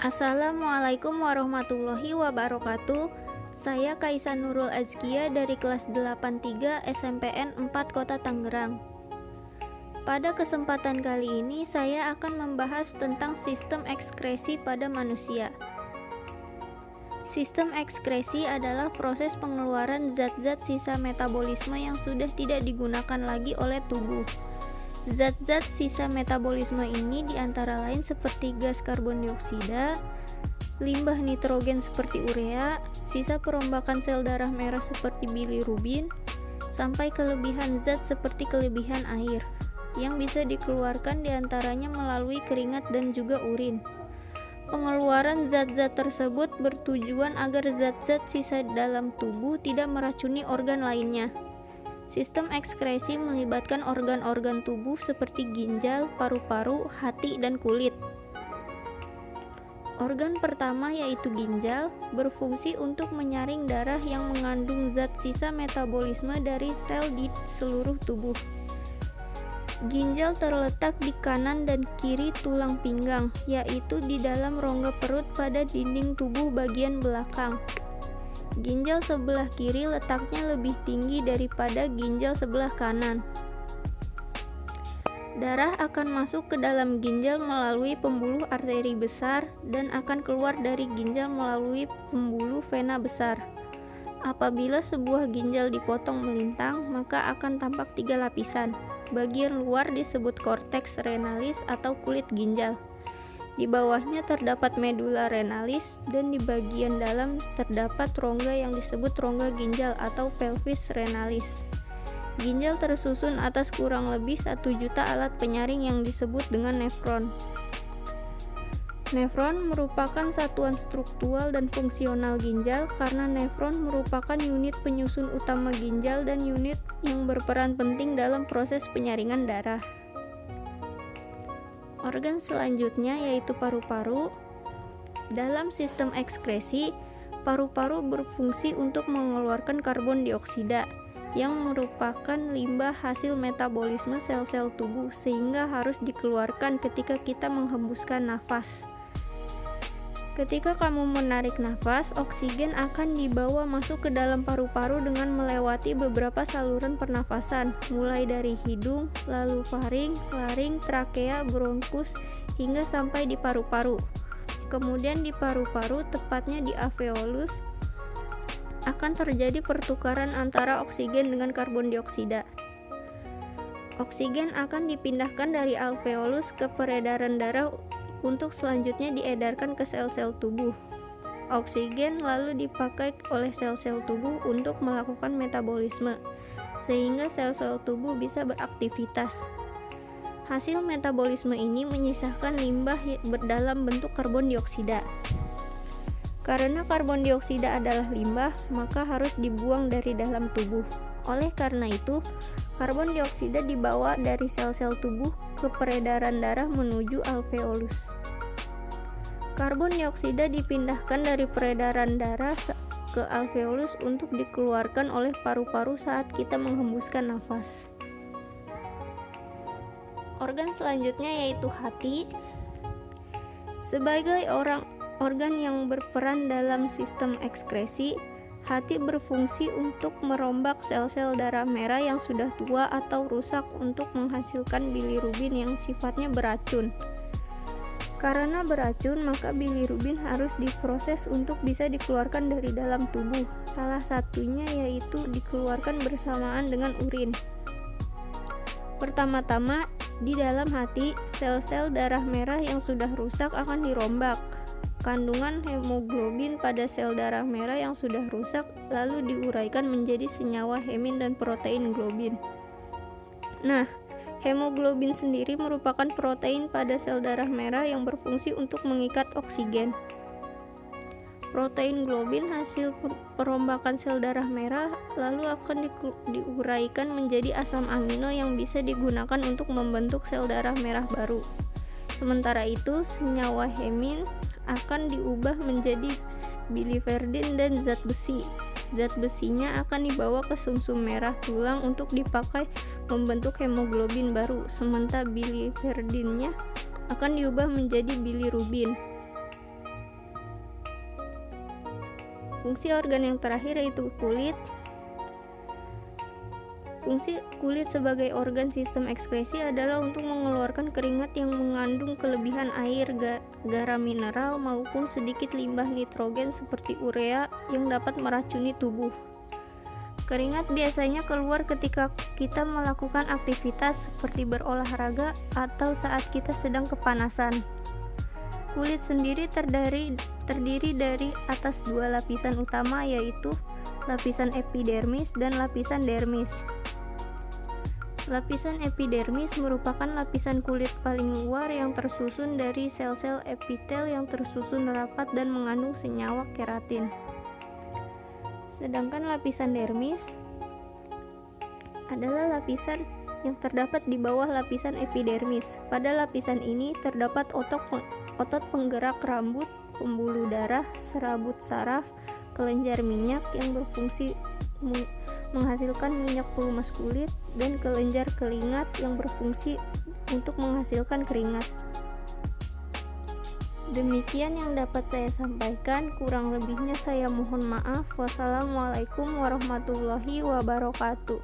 Assalamualaikum warahmatullahi wabarakatuh. Saya Kaisa Nurul Azkia dari kelas 83 SMPN 4 Kota Tangerang. Pada kesempatan kali ini saya akan membahas tentang sistem ekskresi pada manusia. Sistem ekskresi adalah proses pengeluaran zat-zat sisa metabolisme yang sudah tidak digunakan lagi oleh tubuh. Zat-zat sisa metabolisme ini diantara lain seperti gas karbon dioksida, limbah nitrogen seperti urea, sisa perombakan sel darah merah seperti bilirubin, sampai kelebihan zat seperti kelebihan air, yang bisa dikeluarkan diantaranya melalui keringat dan juga urin. Pengeluaran zat-zat tersebut bertujuan agar zat-zat sisa dalam tubuh tidak meracuni organ lainnya. Sistem ekskresi melibatkan organ-organ tubuh seperti ginjal, paru-paru, hati, dan kulit. Organ pertama yaitu ginjal berfungsi untuk menyaring darah yang mengandung zat sisa metabolisme dari sel di seluruh tubuh. Ginjal terletak di kanan dan kiri tulang pinggang, yaitu di dalam rongga perut pada dinding tubuh bagian belakang. Ginjal sebelah kiri letaknya lebih tinggi daripada ginjal sebelah kanan. Darah akan masuk ke dalam ginjal melalui pembuluh arteri besar dan akan keluar dari ginjal melalui pembuluh vena besar. Apabila sebuah ginjal dipotong melintang, maka akan tampak 3 lapisan. Bagian luar disebut korteks renalis atau kulit ginjal. Di bawahnya terdapat medula renalis dan di bagian dalam terdapat rongga yang disebut rongga ginjal atau pelvis renalis. Ginjal tersusun atas kurang lebih 1 juta alat penyaring yang disebut dengan nefron. Nefron merupakan satuan struktural dan fungsional ginjal karena nefron merupakan unit penyusun utama ginjal dan unit yang berperan penting dalam proses penyaringan darah. Organ selanjutnya yaitu paru-paru. Dalam sistem ekskresi, paru-paru berfungsi untuk mengeluarkan karbon dioksida yang merupakan limbah hasil metabolisme sel-sel tubuh sehingga harus dikeluarkan ketika kita menghembuskan nafas. Ketika kamu menarik nafas, oksigen akan dibawa masuk ke dalam paru-paru dengan melewati beberapa saluran pernafasan, mulai dari hidung, lalu faring, laring, trakea, bronkus, hingga sampai di paru-paru. Kemudian di paru-paru, tepatnya di alveolus, akan terjadi pertukaran antara oksigen dengan karbon dioksida. Oksigen akan dipindahkan dari alveolus ke peredaran darah untuk selanjutnya diedarkan ke sel-sel tubuh. Oksigen lalu dipakai oleh sel-sel tubuh untuk melakukan metabolisme, sehingga sel-sel tubuh bisa beraktivitas. Hasil metabolisme ini menyisakan limbah dalam bentuk karbon dioksida. Karena karbon dioksida adalah limbah, maka harus dibuang dari dalam tubuh. Oleh karena itu, karbon dioksida dibawa dari sel-sel tubuh ke peredaran darah menuju alveolus. Karbon dioksida dipindahkan dari peredaran darah ke alveolus untuk dikeluarkan oleh paru-paru saat kita menghembuskan nafas. Organ selanjutnya yaitu hati. Sebagai organ yang berperan dalam sistem ekskresi, hati berfungsi untuk merombak sel-sel darah merah yang sudah tua atau rusak untuk menghasilkan bilirubin yang sifatnya beracun. Karena beracun, maka bilirubin harus diproses untuk bisa dikeluarkan dari dalam tubuh. Salah satunya yaitu dikeluarkan bersamaan dengan urin. Pertama-tama, di dalam hati, sel-sel darah merah yang sudah rusak akan dirombak. Kandungan hemoglobin pada sel darah merah yang sudah rusak lalu diuraikan menjadi senyawa hemin dan protein globin. Nah, hemoglobin sendiri merupakan protein pada sel darah merah yang berfungsi untuk mengikat oksigen. Protein globin hasil perombakan sel darah merah lalu akan diuraikan menjadi asam amino yang bisa digunakan untuk membentuk sel darah merah baru. Sementara itu, senyawa hemin akan diubah menjadi biliverdin dan zat besi. Zat besinya akan dibawa ke sumsum merah tulang untuk dipakai membentuk hemoglobin baru, sementara biliverdinnya akan diubah menjadi bilirubin. Fungsi organ yang terakhir yaitu kulit. Fungsi kulit sebagai organ sistem ekskresi adalah untuk mengeluarkan keringat yang mengandung kelebihan air, garam mineral, maupun sedikit limbah nitrogen seperti urea yang dapat meracuni tubuh. Keringat biasanya keluar ketika kita melakukan aktivitas seperti berolahraga atau saat kita sedang kepanasan. Kulit sendiri terdiri dari atas dua lapisan utama, yaitu lapisan epidermis dan lapisan dermis. Lapisan epidermis merupakan lapisan kulit paling luar yang tersusun dari sel-sel epitel yang tersusun rapat dan mengandung senyawa keratin. Sedangkan lapisan dermis adalah lapisan yang terdapat di bawah lapisan epidermis. Pada lapisan ini terdapat otot penggerak rambut, pembuluh darah, serabut saraf, kelenjar minyak yang berfungsi menghasilkan minyak pelumas kulit, dan kelenjar keringat yang berfungsi untuk menghasilkan keringat. Demikian yang dapat saya sampaikan, kurang lebihnya saya mohon maaf. Wassalamualaikum warahmatullahi wabarakatuh.